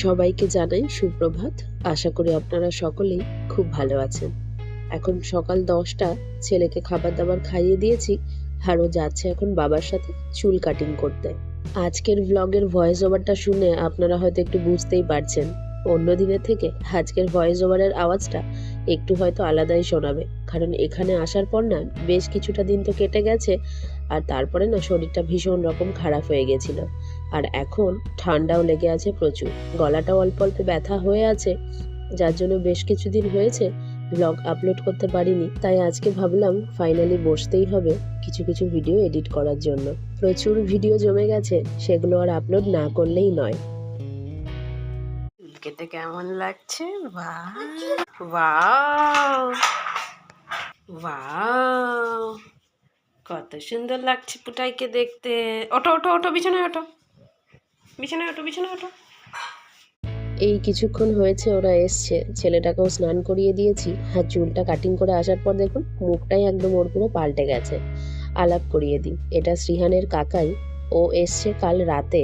সবাইকে জানাই সুপ্রভাত। আশা করি আপনারা সকলেই খুব ভালো আছেন। এখন সকাল ১০টা, ছেলেকে খাবার-দাবার খাইয়ে দিয়েছি। আর ও যাচ্ছে এখন বাবার সাথে চুল কাটিং করতে। আজকের ভ্লগের ভয়েস ওভারটা শুনে আপনারা হয়তো একটু বুঝতেই পারছেন। অন্য দিনের থেকে আজকের ভয়েস ওভারের আওয়াজটা একটু হয়তো আলাদাই শোনাবে। কারণ এখানে আসার পর না বেশ কিছুটা দিন তো কেটে গেছে, আর তারপরে না শরীরটা ভীষণ রকম খারাপ হয়ে গেছিল। আর এখন ঠান্ডাও লেগে আছে প্রচুর, গলাটাও অল্প অল্প ব্যথা হয়ে আছে, যার জন্য বেশ কিছুদিন হয়েছে ব্লগ আপলোড করতে পারিনি। তাই আজকে ভাবলাম ফাইনালি বসতেই হবে কিছু কিছু ভিডিও এডিট করার জন্য। প্রচুর ভিডিও জমে গেছে, সেগুলো আর আপলোড না করলেই নয়। চুল কেটে কেমন লাগছে? বাহ, ওয়াও, ওয়াও, কত সুন্দর লাগছে পুটাইকে দেখতে। ওঠো ওঠো ওঠো, বিছানায় ওঠো, বিছানায় ওঠো, বিছানায় ওঠো। এই কিছুক্ষণ হয়েছে ওরা এসছে, ছেলেটাকেও স্নান করিয়ে দিয়েছি। আর চুলটা কাটিং করে আসার পর দেখুন মুখটাই একদম ওর পুরো পাল্টে গেছে। আলাপ করিয়ে দিই, এটা শ্রীহানের কাকাই। ও এসছে কাল রাতে।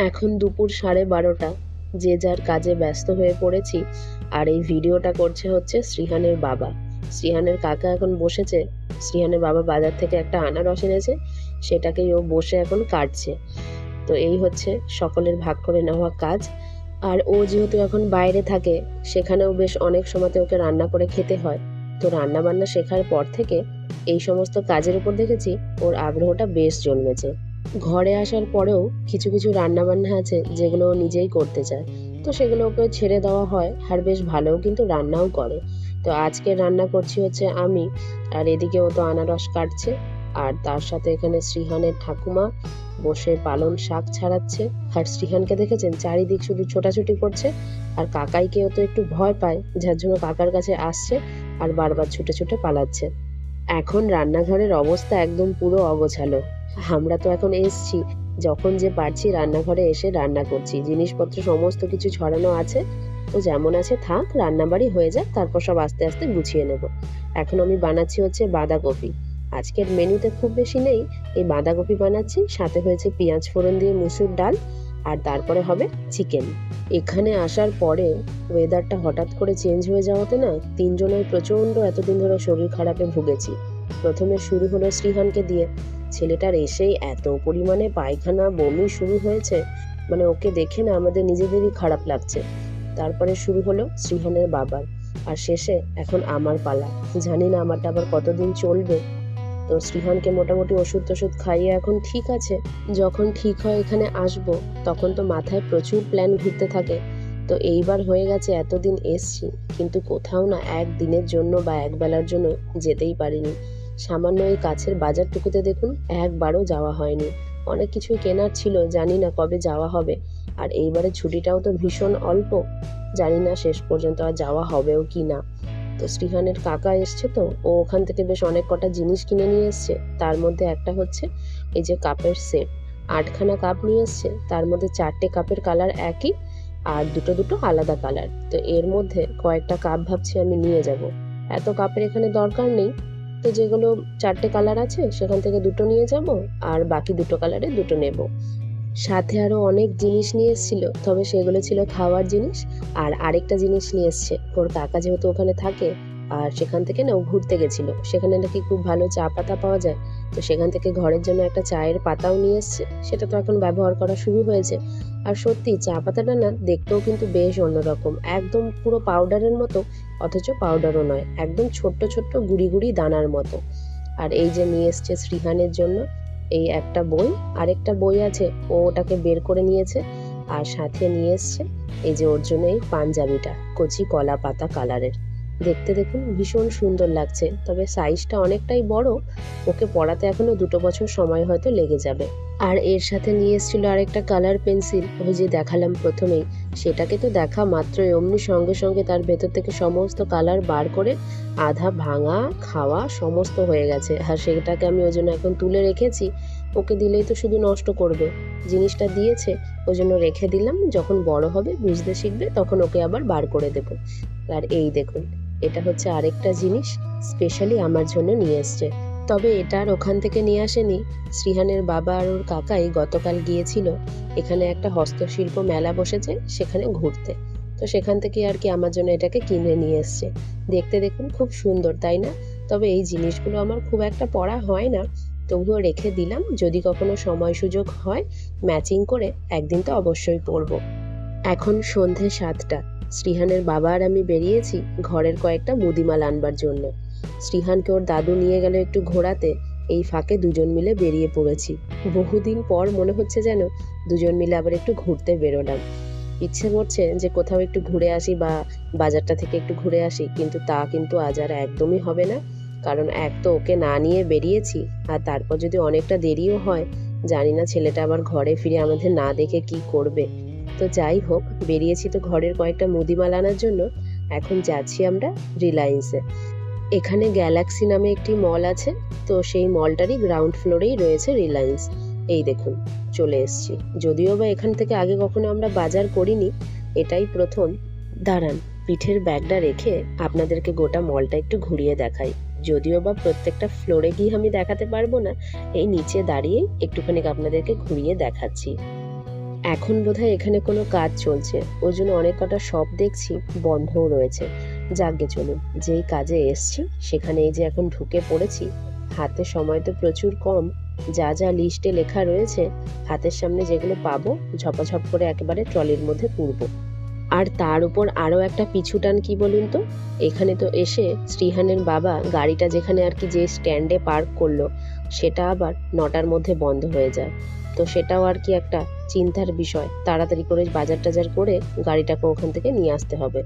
এখন দুপুর 12:30। যে যার কাজে ব্যস্ত হয়ে পড়েছি। আর এই ভিডিওটা করছে হচ্ছে শ্রীহানের বাবা। শ্রীহানের কাকা এখন বসেছে। শ্রীহানের বাবা বাজার থেকে একটা আনারস এনেছে, সেটাকেই ও বসে এখন কাটছে। তো এই হচ্ছে সকলের ভাগ করে নেওয়া কাজ। আর ও যেহেতু এখন বাইরে থাকে, সেখানেও বেশ অনেক সময়তে ওকে রান্না করে খেতে হয়। তো রান্না বান্না শেখার পর থেকে এই সমস্ত কাজের উপর দেখেছি ওর আগ্রহটা বেশ জন্মেছে। ঘরে আসার পরেও কিছু কিছু রান্না বান্না আছে যেগুলো ও নিজেই করতে চায়, তো সেগুলো ওকে ছেড়ে দেওয়া হয়। আর বেশ ভালোও কিন্তু রান্নাও করে। তো আজকে রান্না করছি হচ্ছে আমি, আর এদিকে ও তো আনারস কাটছে। আর তার সাথে এখানে শ্রীহানের ঠাকুমা বসে পালং শাক ছাড়াচ্ছে। আর শ্রীহানকে দেখেছেন চারিদিক শুধু ছোটাছুটি করছে। আর কাকাইকেও তো একটু ভয় পায়, যার জন্য কাকার কাছে আসছে আর বারবার ছুটে ছুটে পালাচ্ছে। এখন রান্নাঘরের অবস্থা একদম পুরো অগোছালো। আমরা তো এখন এসছি, যখন যে পারছি রান্নাঘরে এসে রান্না করছি, জিনিসপত্র সমস্ত কিছু ছড়ানো আছে। তো যেমন আছে থাক, রান্নাবাড়ি হয়ে যাক, তারপর সব আস্তে আস্তে গুছিয়ে নেব। এখন আমি বানাচ্ছি হচ্ছে বাঁধাকপি। আজকের মেনুতে খুব বেশি নেই, এই বাঁধাকপি বানাচ্ছি, সাথে হয়েছে পেঁয়াজ ফোড়ন দিয়ে মুসুর ডাল, আর তারপরে হবে চিকেন। এখানে আসার পরে ওয়েদারটা হঠাৎ করে চেঞ্জ হয়ে যাওয়াতে না তিনজনের প্রচণ্ড এতদিন ধরে শরীর খারাপে ভুগেছি। প্রথমে শুরু হলো শ্রীহানকে দিয়ে। ছেলেটার এসেই এত পরিমাণে পায়খানা বমি শুরু হয়েছে, মানে ওকে দেখে না আমাদের নিজেদেরই খারাপ লাগছে। তারপরে শুরু হলো শ্রীহানের বাবার। আর শেষে এখন আমার পালা। জানি না আমারটা আবার কতদিন চলবে। তো শ্রীহানকে মোটামুটি ওষুধ টষুধ খাইয়ে এখন ঠিক আছে। যখন ঠিক হয় এখানে আসবো, তখন তো মাথায় প্রচুর প্ল্যান ঘুরতে থাকে। তো এইবার হয়ে গেছে এতদিন এসছি, কিন্তু কোথাও না একদিনের জন্য বা একবেলার জন্য যেতেই পারিনি। সামান্য এই কাছের বাজারটুকুতে দেখুন একবারও যাওয়া হয়নি। অনেক কিছুই কেনার ছিল, জানি না কবে যাওয়া হবে। আর এইবারে ছুটিটাও তো ভীষণ অল্প, জানি না শেষ পর্যন্ত আর যাওয়া হবেও কি না। তো শ্রীহানের কাকা এসছে, তো ও ওখান থেকে বেশ অনেক কটা জিনিস কিনে নিয়ে এসছে। তার মধ্যে একটা হচ্ছে এই যে কাপের সেট। 8খানা কাপ নিয়ে এসছে, তার মধ্যে 4টে কাপের কালার একই, আর দুটো দুটো আলাদা কালার। তো এর মধ্যে কয়েকটা কাপ ভাবছি আমি নিয়ে যাব। এত কাপের এখানে দরকার নেই। তো যেগুলো 4টে কালার আছে সেখান থেকে দুটো নিয়ে যাব, আর বাকি দুটো কালারে দুটো নেব। সাথে আরো অনেক জিনিস নিয়ে এসেছিল, তবে সেগুলো ছিল খাওয়ার জিনিস। আর আরেকটা জিনিস নিয়ে এসছে, ওর কাকা যেহেতু ওখানে থাকে, আর সেখান থেকে না ও ঘুরতে গেছিল, সেখানে নাকি খুব ভালো চা পাতা পাওয়া যায়। তো সেখান থেকে ঘরের জন্য একটা চায়ের পাতাও নিয়ে এসছে, সেটা তো এখন ব্যবহার করা শুরু হয়েছে। আর সত্যি চা পাতাটা না দেখতেও কিন্তু বেশ অন্যরকম, একদম পুরো পাউডারের মতো, অথচ পাউডারও নয়, একদম ছোট্ট ছোট্ট গুড়ি গুড়ি দানার মতো। আর এই যে নিয়ে এসছে শ্রীহানের জন্য এই একটা বই, আরেকটা বই আছে, ও ওটাকে বের করে নিয়েছে। আর সাথে নিয়ে এসছে এই যে ওর জন্য এই পাঞ্জাবিটা, কচি কলা পাতা কালারের। দেখতে দেখুন ভীষণ সুন্দর লাগছে, তবে সাইজটা অনেকটাই বড়। ওকে পড়াতে এখনো 2 বছর সময় হয়তো লেগে যাবে। আর এর সাথে নিয়ে এসেছিল আরেকটা কালার পেন্সিল, ওই যে দেখালাম প্রথমেই। সেটাকে তো দেখা মাত্রই অমনি সঙ্গে সঙ্গে তার ভেতর থেকে সমস্ত কালার বার করে আধা ভাঙা খাওয়া সমস্ত হয়ে গেছে। আর সেটাকে আমি ওই জন্য এখন তুলে রেখেছি। ওকে দিলেই তো শুধু নষ্ট করবে। জিনিসটা দিয়েছে ওই জন্য রেখে দিলাম, যখন বড় হবে বুঝতে শিখবে তখন ওকে আবার বার করে দেব। আর এই দেখুন, এটা হচ্ছে আরেকটা জিনিস স্পেশালি আমার জন্য নিয়ে এসছে। তবে এটা আর ওখান থেকে নিয়ে আসেনি, শ্রীহানের বাবা আর ওর কাকাই গতকাল গিয়েছিল এখানে একটা হস্তশিল্প মেলা বসেছে সেখানে ঘুরতে। তো সেখান থেকে আর কি আমার জন্য এটাকে কিনে নিয়ে এসছে। দেখতে দেখুন খুব সুন্দর, তাই না? তবে এই জিনিসগুলো আমার খুব একটা পরা হয় না, তবুও রেখে দিলাম, যদি কখনো সময় সুযোগ হয় ম্যাচিং করে একদিন তো অবশ্যই পরবো। এখন সন্ধে 7টা। শ্রীহানের বাবা আর আমি বেরিয়েছি ঘরের কয়েকটা মুদিমাল আনবার জন্য। শ্রীহানকে ওর দাদু নিয়ে গেল একটু ঘোরাতে, এই ফাঁকে দুজন মিলে বেরিয়ে পড়েছি। বহুদিন পর মনে হচ্ছে যেন দুজন মিলে আবার একটু ঘুরতে বেরোলাম। ইচ্ছে করছে যে কোথাও একটু ঘুরে আসি বা বাজারটা থেকে একটু ঘুরে আসি, কিন্তু তা কিন্তু আজ আর একদমই হবে না। কারণ এক তো ওকে না নিয়ে বেরিয়েছি, আর তারপর যদি অনেকটা দেরিও হয়, জানি না ছেলেটা আবার ঘরে ফিরে আমাদের না দেখে কি করবে। তো যাই হোক, বেরিয়েছি তো ঘরের কয়েকটা মুদিমাল আনার জন্য। এখন যাচ্ছি আমরা রিলায়েন্সে। এখানে গ্যালাক্সি নামে একটি মল আছে, তো সেই মলটারই গ্রাউন্ড ফ্লোরেই রয়েছে রিলায়েন্স। এই দেখুন চলে এসেছি। যদিও বা এখান থেকে আগে কখনো আমরা বাজার করিনি, এটাই প্রথম। দাঁড়ান, পিঠের ব্যাগটা রেখে আপনাদেরকে গোটা মলটা একটু ঘুরিয়ে দেখাই। যদিও বা প্রত্যেকটা ফ্লোরে গিয়ে আমি দেখাতে পারবো না, এই নিচে দাঁড়িয়ে একটুখানি আপনাদেরকে ঘুরিয়ে দেখাচ্ছি। এখন বোধহয় এখানে কোনো কাজ চলছে, ওই জন্য অনেক কটা শপ দেখছি বন্ধও রয়েছে। যাকগে চলুন, যেই কাজে এসছি সেখানে এই যে এখন ঢুকে পড়েছি। হাতে সময় তো প্রচুর কম, যা যা লিস্টে লেখা রয়েছে হাতের সামনে যেগুলো পাবো ঝপাঝপ করে একেবারে ট্রলির মধ্যে পুরবো। আর তার উপর আরও একটা পিছুটান কি বলুন তো, এখানে তো এসে শ্রীহানের বাবা গাড়িটা যেখানে আর কি যে স্ট্যান্ডে পার্ক করলো সেটা আবার 9টার মধ্যে বন্ধ হয়ে যায়। তো সেটাও আর কি একটা চিন্তার বিষয়, তাড়াতাড়ি করে বাজার টাজার করে গাড়িটাকে ওখান থেকে নিয়ে আসতে হবে।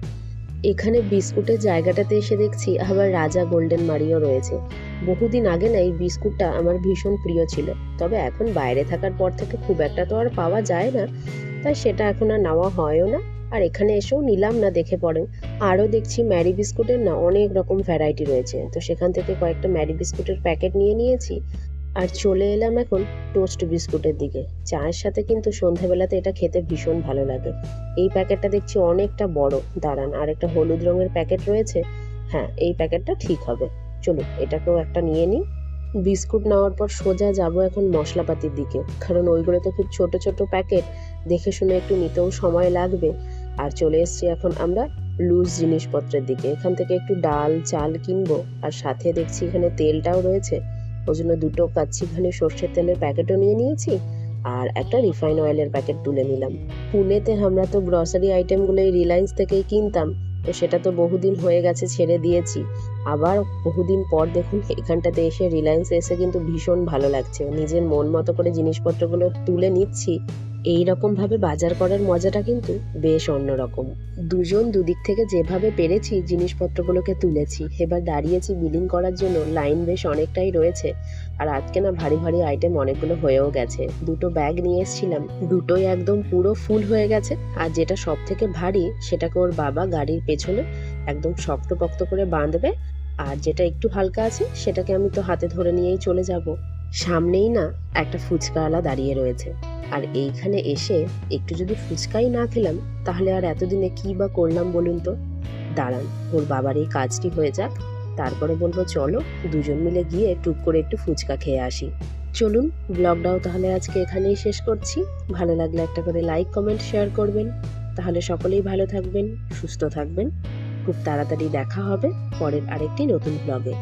এখানে বিস্কুটের জায়গাটাতে এসে দেখছি আবার রাজা গোল্ডেন মারিও রয়েছে। বহুদিন আগে না এই বিস্কুটটা আমার ভীষণ প্রিয় ছিল, তবে এখন বাইরে থাকার পর থেকে খুব একটা তো আর পাওয়া যায় না, তাই সেটা এখন আর নেওয়া হয়ও না। আর এখানে এসেও নিলাম না, দেখে পড়ে আরও দেখছি ম্যারি বিস্কুটের না অনেক রকম ভ্যারাইটি রয়েছে, তো সেখান থেকে কয়েকটা ম্যারি বিস্কুটের প্যাকেট নিয়ে নিয়েছি। আর চলে এলাম এখন টোস্ট বিস্কুটের দিকে। চায়ের সাথে কিন্তু সন্ধ্যাবেলাতে এটা খেতে ভীষণ ভালো লাগে। এই প্যাকেটটা দেখছি অনেকটা বড়। দাঁড়ান, আর একটা হলুদ রঙের প্যাকেট রয়েছে, হ্যাঁ এই প্যাকেটটা ঠিক হবে। চলুন এটাকেও একটা নিয়ে নিই। বিস্কুট নেওয়ার পর সোজা যাব এখন মশলাপাতির দিকে, কারণ ওইগুলো তো খুব ছোট ছোট প্যাকেট, দেখে শুনে একটু নিতেও সময় লাগবে। আর চলে এসছি এখন আমরা লুজ জিনিসপত্রের দিকে। এখান থেকে একটু ডাল চাল কিনবো, আর সাথে দেখছি এখানে তেলটাও রয়েছে, ওই জন্য 2টো কাচ্চিঘানি সর্ষের তেলের প্যাকেটও নিয়ে নিয়েছি, আর একটা রিফাইন অয়েলের প্যাকেট তুলে নিলাম। পুনেতে আমরা তো গ্রসারি আইটেমগুলো এই রিলায়েন্স থেকেই কিনতাম, তো সেটা তো বহুদিন হয়ে গেছে ছেড়ে দিয়েছি। আবার বহুদিন পর দেখুন এখানটাতে এসে রিলায়েন্সে এসে কিন্তু ভীষণ ভালো লাগছে, নিজের মন মতো করে জিনিসপত্রগুলো তুলে নিচ্ছি। এই রকম ভাবে বাজার করার মজাটা কিন্তু বেশ অন্যরকম। দুজন দুদিক থেকে যেভাবে পেরেছি জিনিসপত্রগুলোকে তুলেছি, এবার দাঁড়িয়েছি বিলিং করার জন্য। লাইন বেশ অনেকটাই রয়েছে, আর আজকে না ভারী ভারী আইটেম অনেকগুলো হয়েও গেছে। 2টো ব্যাগ নিয়ে এসেছিলাম, দুটোই একদম পুরো ফুল হয়ে গেছে। আর যেটা সব থেকে ভারী সেটাকে ওর বাবা গাড়ির পেছনে একদম শক্তপোক্ত করে বাঁধবে, আর যেটা একটু হালকা আছে সেটাকে আমি তো হাতে ধরে নিয়েই চলে যাব। সামনেই না একটা ফুচকাওয়ালা দাঁড়িয়ে রয়েছে, আর এইখানে এসে একটু যদি ফুচকাই না খেলাম তাহলে আর এতদিনে কি বা করলাম বলুন তো। দাঁড়ান, ওর বাবার এই কাজটি হয়ে যাক, তারপরে বলবো চলো দুজন মিলে গিয়ে টুক করে একটু ফুচকা খেয়ে আসি। চলুন, ব্লগটাও তাহলে আজকে এখানেই শেষ করছি। ভালো লাগলে একটা করে লাইক কমেন্ট শেয়ার করবেন। তাহলে সকলেই ভালো থাকবেন, সুস্থ থাকবেন। খুব তাড়াতাড়ি দেখা হবে পরের আরেকটি নতুন ব্লগে।